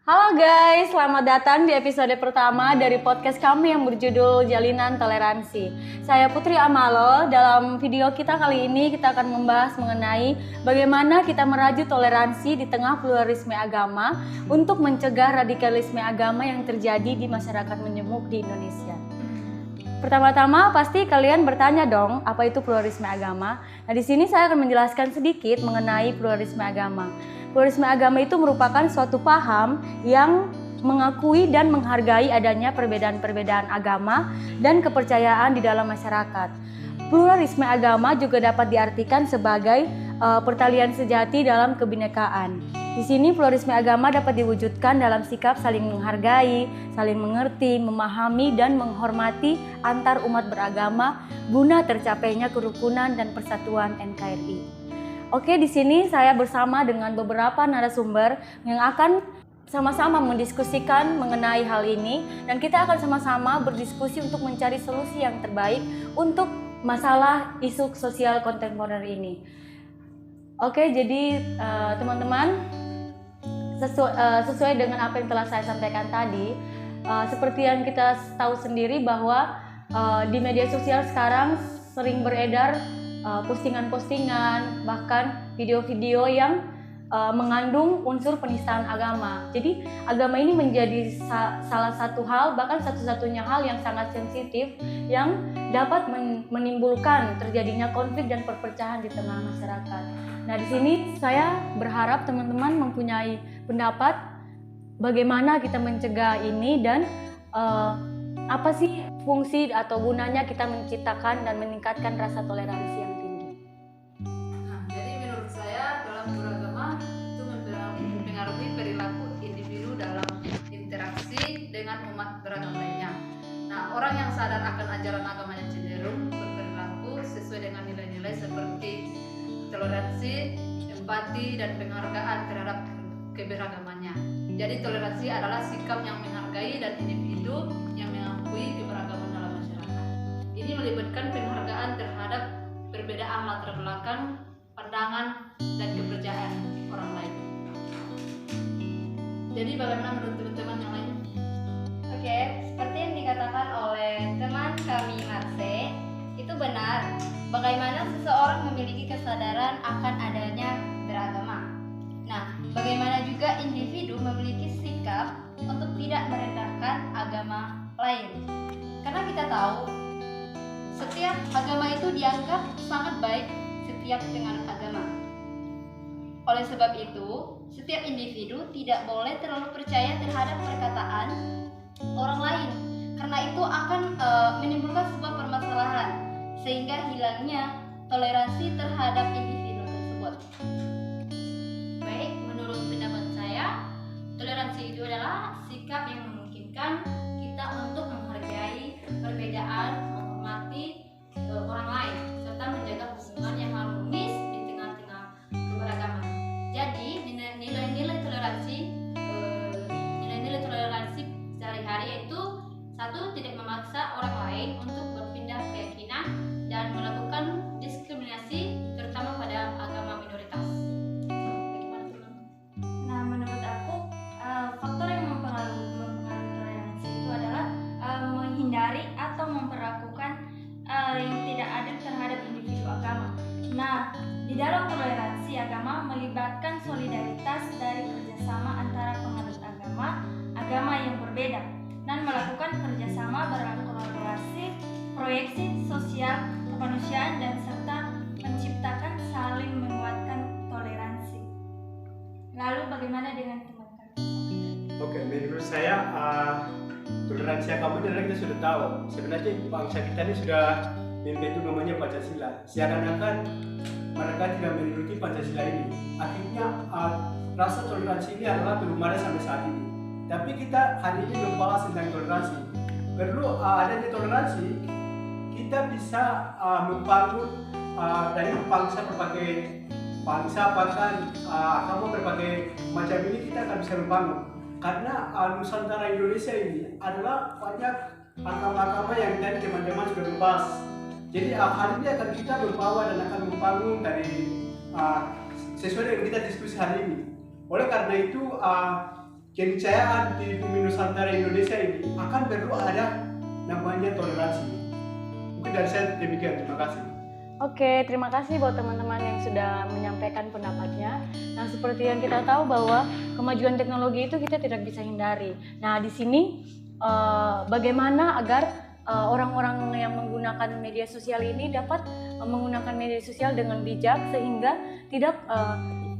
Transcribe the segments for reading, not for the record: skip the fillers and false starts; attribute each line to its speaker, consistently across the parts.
Speaker 1: Halo guys, selamat datang di episode pertama dari podcast kami yang berjudul Jalinan Toleransi. Saya Putri Amalo. Dalam video kita kali ini kita akan membahas mengenai bagaimana kita merajut toleransi di tengah pluralisme agama untuk mencegah radikalisme agama yang terjadi di masyarakat menjemuk di Indonesia. Pertama-tama pasti kalian bertanya dong, apa itu pluralisme agama? Nah, di sini saya akan menjelaskan sedikit mengenai pluralisme agama. Pluralisme agama itu merupakan suatu paham yang mengakui dan menghargai adanya perbedaan-perbedaan agama dan kepercayaan di dalam masyarakat. Pluralisme agama juga dapat diartikan sebagai pertalian sejati dalam kebinekaan. Di sini pluralisme agama dapat diwujudkan dalam sikap saling menghargai, saling mengerti, memahami dan menghormati antar umat beragama guna tercapainya kerukunan dan persatuan NKRI. Oke, di sini saya bersama dengan beberapa narasumber yang akan sama-sama mendiskusikan mengenai hal ini dan kita akan sama-sama berdiskusi untuk mencari solusi yang terbaik untuk masalah isu sosial kontemporer ini. Oke, jadi teman-teman, sesuai dengan apa yang telah saya sampaikan tadi, seperti yang kita tahu sendiri bahwa di media sosial sekarang sering beredar postingan-postingan, bahkan video-video yang mengandung unsur penistaan agama. Jadi agama ini menjadi salah satu hal, bahkan satu-satunya hal yang sangat sensitif yang dapat menimbulkan terjadinya konflik dan perpecahan di tengah masyarakat. Nah, di sini saya berharap teman-teman mempunyai pendapat bagaimana kita mencegah ini dan apa sih fungsi atau gunanya kita menciptakan dan meningkatkan rasa toleransi yang tinggi.
Speaker 2: Nah, jadi menurut saya dalam beragama itu mempengaruhi perilaku individu dalam interaksi dengan umat beragama lainnya. Nah, orang yang sadar akan ajaran agamanya cenderung berperilaku sesuai dengan nilai-nilai seperti toleransi, empati, dan penghargaan terhadap keberagamannya. Jadi toleransi adalah sikap yang menghargai dan individu yang mengakui keberagaman dalam masyarakat. Ini melibatkan penghargaan terhadap perbedaan latar belakang, pandangan, dan kepercayaan orang lain. Jadi bagaimana menurut teman-teman yang lain?
Speaker 3: Oke, seperti yang dikatakan oleh teman kami Marse, itu benar. Bagaimana seseorang memiliki kesadaran akan adanya beragama. Nah, bagaimana juga individu memiliki sikap untuk tidak merendahkan agama lain. Karena kita tahu, setiap agama itu dianggap sangat baik setiap dengan agama. Oleh sebab itu, setiap individu tidak boleh terlalu percaya terhadap perkataan orang lain. Karena itu akan menimbulkan sebuah permasalahan, sehingga hilangnya toleransi terhadap individu tersebut.
Speaker 4: Baik, menurut pendapat saya, toleransi itu adalah sikap yang memungkinkan kita untuk menghargai perbedaan, menghormati orang lain, serta menjaga hubungan yang harmonis di tengah-tengah keberagaman. Jadi, nilai-nilai toleransi sehari-hari yaitu satu, tidak memaksa orang lain untuk berpindah keyakinan dan melakukan diskriminasi terutama pada agama minoritas.
Speaker 3: Nah, menurut aku, faktor yang mempengaruhi toleransi itu adalah menghindari atau memperlakukan yang tidak adil terhadap individu agama. Nah, di dalam toleransi agama melibatkan solidaritas dari kerjasama antara penganut agama yang berbeda dan melakukan kerjasama berkolaborasi, proyeksi sosial kemanusiaan dan serta menciptakan saling menguatkan toleransi. Lalu bagaimana dengan teman kami?
Speaker 5: Oke, menurut saya toleransi agama adalah kita sudah tahu. Sebenarnya bangsa kita ini sudah membentuk namanya Pancasila. Seakan-akan mereka tidak menuruti Pancasila ini. Akhirnya rasa toleransi ini adalah belum ada sampai saat ini. Tapi kita hari ini membahas tentang toleransi. Perlu adanya toleransi, kita bisa membangun dari bangsa berbagai bangsa, bahkan agama berbagai macam ini kita akan bisa membangun. Karena Nusantara Indonesia ini adalah banyak agama-agama yang tadi teman-teman sudah membahas. Jadi hal ini akan kita membawa dan akan membangun dari sesuai dengan kita diskusi hari ini. Oleh karena itu keniscayaan di bumi Nusantara Indonesia ini akan perlu ada namanya toleransi. Mungkin dari saya demikian, terima kasih.
Speaker 1: Oke, terima kasih buat teman-teman yang sudah menyampaikan pendapatnya. Nah, seperti yang kita tahu bahwa kemajuan teknologi itu kita tidak bisa hindari. Nah, di sini bagaimana agar orang-orang yang menggunakan media sosial ini dapat menggunakan media sosial dengan bijak sehingga tidak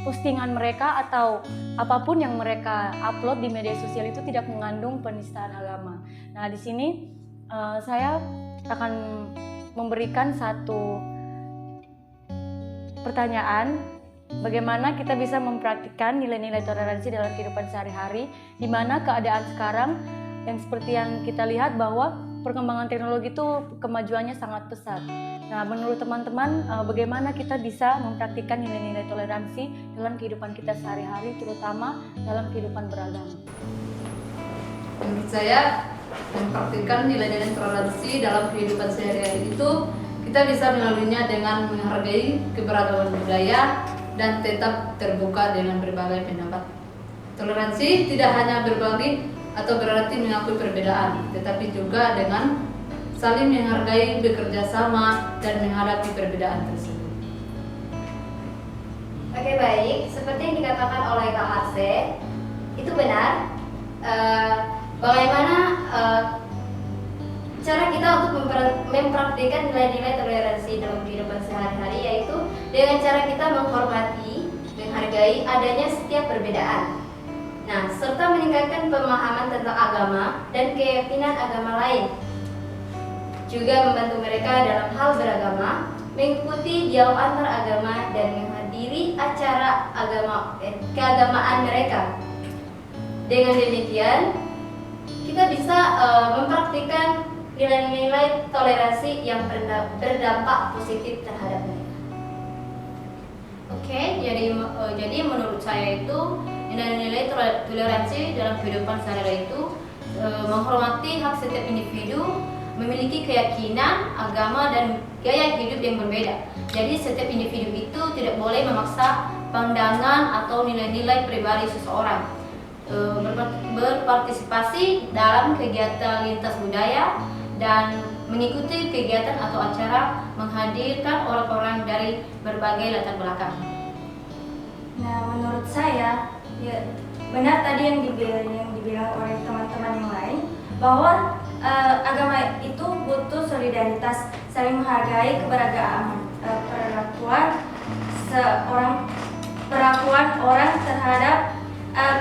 Speaker 1: postingan mereka atau apapun yang mereka upload di media sosial itu tidak mengandung penistaan agama. Nah, di sini saya akan memberikan satu pertanyaan, bagaimana kita bisa mempraktikkan nilai-nilai toleransi dalam kehidupan sehari-hari, di mana keadaan sekarang yang seperti yang kita lihat bahwa perkembangan teknologi itu kemajuannya sangat pesat. Nah, menurut teman-teman, bagaimana kita bisa mempraktikkan nilai-nilai toleransi dalam kehidupan kita sehari-hari, terutama dalam kehidupan beragama?
Speaker 2: Menurut saya, mempraktikkan nilai-nilai toleransi dalam kehidupan sehari-hari itu kita bisa melaluinya dengan menghargai keberagaman budaya dan tetap terbuka dengan berbagai pendapat. Toleransi tidak hanya berbagi atau berarti mengakui perbedaan, tetapi juga dengan saling menghargai, bekerja sama, dan menghadapi perbedaan tersebut.
Speaker 3: Oke, baik, seperti yang dikatakan oleh Kak Marse, itu benar. Bagaimana cara kita untuk mempraktikkan nilai-nilai toleransi dalam kehidupan sehari-hari, yaitu dengan cara kita menghormati, menghargai adanya setiap perbedaan. Nah, serta meningkatkan pemahaman tentang agama dan keyakinan agama lain. Juga membantu mereka dalam hal beragama, mengikuti dialog antar agama dan menghadiri acara keagamaan mereka. Dengan demikian, kita bisa mempraktikkan nilai-nilai toleransi yang berdampak positif terhadap mereka.
Speaker 4: Oke, jadi menurut saya itu nilai-nilai toleransi dalam kehidupan sehari-hari itu menghormati hak setiap individu, memiliki keyakinan, agama, dan gaya hidup yang berbeda. Jadi setiap individu itu tidak boleh memaksa pandangan atau nilai-nilai pribadi seseorang. Berpartisipasi dalam kegiatan lintas budaya dan mengikuti kegiatan atau acara menghadirkan orang-orang dari berbagai latar belakang.
Speaker 3: Nah, menurut saya, ya, benar tadi yang dibilang oleh teman-teman yang lain, bahwa agama itu butuh solidaritas, saling menghargai keberagaman, perlakuan orang terhadap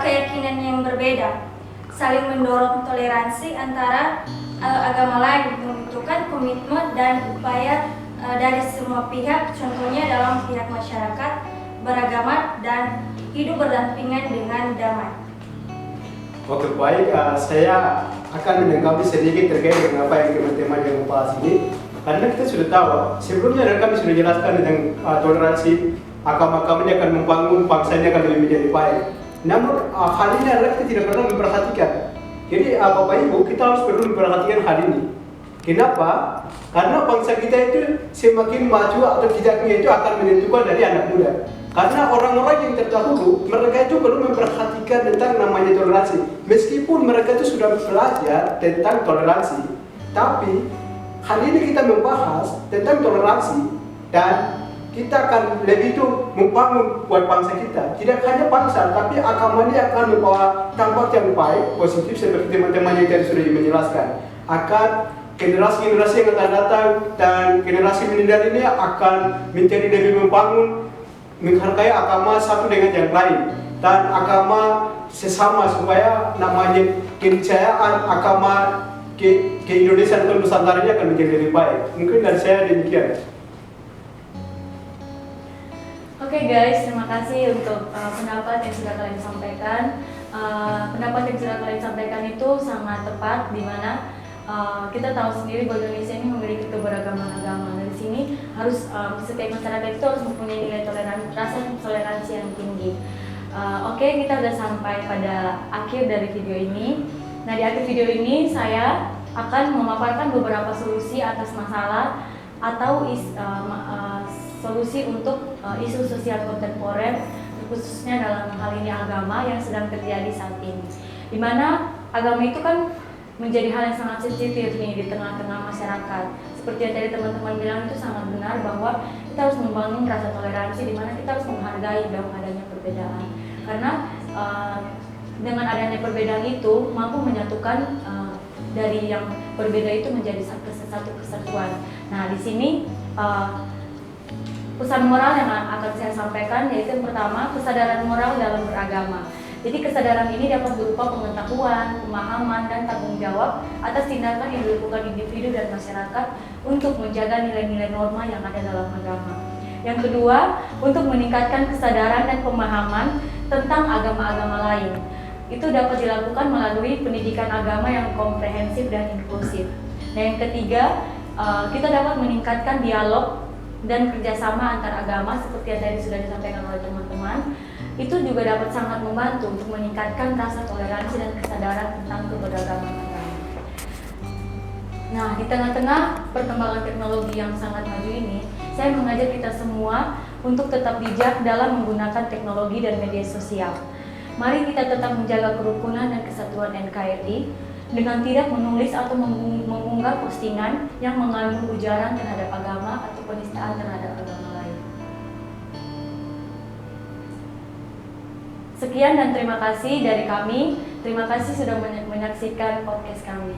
Speaker 3: keyakinan yang berbeda, saling mendorong toleransi antara agama lain, membutuhkan komitmen dan upaya dari semua pihak, contohnya dalam pihak masyarakat beragama dan hidup berdampingan dengan damai.
Speaker 5: Oke, baik, saya akan menanggapi sedikit terkait dengan apa yang teman-teman yang membahas ini. Karena kita sudah tahu, sebelumnya kami sudah jelaskan tentang toleransi, agama-agama ini akan membangun bangsa ini akan lebih menjadi baik. Namun hal ini adalah kita tidak pernah memperhatikan. Jadi Bapak Ibu, kita harus perlu memperhatikan hal ini. Kenapa? Karena bangsa kita itu semakin maju atau tidaknya itu akan menentukan dari anak muda. Karena orang-orang yang terdahulu, mereka itu perlu memperhatikan tentang namanya toleransi. Meskipun mereka itu sudah belajar tentang toleransi, tapi hal ini kita membahas tentang toleransi dan kita akan lebih itu membangun buat bangsa kita. Tidak hanya bangsa, tapi agama ini akan membawa dampak yang baik, positif seperti teman-teman yang tadi sudah menjelaskan. Akan generasi-generasi yang akan datang dan generasi milenial ini akan menjadi lebih membangun, menghargai agama satu dengan yang lain dan agama sesama supaya namanya keniscayaan agama ke Indonesia dan Nusantara ini akan menjadi lebih baik. Mungkin dari saya demikian.
Speaker 1: Oke guys, terima kasih untuk pendapat yang sudah kalian sampaikan. Pendapat yang sudah kalian sampaikan itu sangat tepat, di mana kita tahu sendiri bahwa Indonesia ini memiliki keberagaman agama. Dari sini harus setiap masyarakat itu harus mempunyai nilai toleransi yang tinggi. Oke, kita sudah sampai pada akhir dari video ini. Nah, di akhir video ini saya akan memaparkan beberapa solusi atas masalah atau solusi untuk isu sosial kontemporer, khususnya dalam hal ini agama yang sedang terjadi saat ini. Dimana agama itu kan menjadi hal yang sangat sensitif nih di tengah-tengah masyarakat. Seperti yang tadi teman-teman bilang, itu sangat benar bahwa kita harus membangun rasa toleransi, di mana kita harus menghargai dong adanya perbedaan. Karena dengan adanya perbedaan itu mampu menyatukan dari yang berbeda itu menjadi satu kesatuan. Nah, di sini pesan moral yang akan saya sampaikan yaitu yang pertama, kesadaran moral dalam beragama. Jadi kesadaran ini dapat berupa pengetahuan, pemahaman, dan tanggung jawab atas tindakan yang dilakukan individu dan masyarakat untuk menjaga nilai-nilai norma yang ada dalam agama. Yang kedua, untuk meningkatkan kesadaran dan pemahaman tentang agama-agama lain. Itu dapat dilakukan melalui pendidikan agama yang komprehensif dan inklusif. Nah, yang ketiga, kita dapat meningkatkan dialog dan kerjasama antar agama seperti yang tadi sudah disampaikan oleh teman-teman. Itu juga dapat sangat membantu untuk meningkatkan rasa toleransi dan kesadaran tentang keberagaman agama. Nah, di tengah-tengah perkembangan teknologi yang sangat maju ini, saya mengajak kita semua untuk tetap bijak dalam menggunakan teknologi dan media sosial. Mari kita tetap menjaga kerukunan dan kesatuan NKRI dengan tidak menulis atau mengunggah postingan yang mengandung ujaran terhadap agama atau penistaan terhadap agama lain. Sekian dan terima kasih dari kami. Terima kasih sudah menyaksikan podcast kami.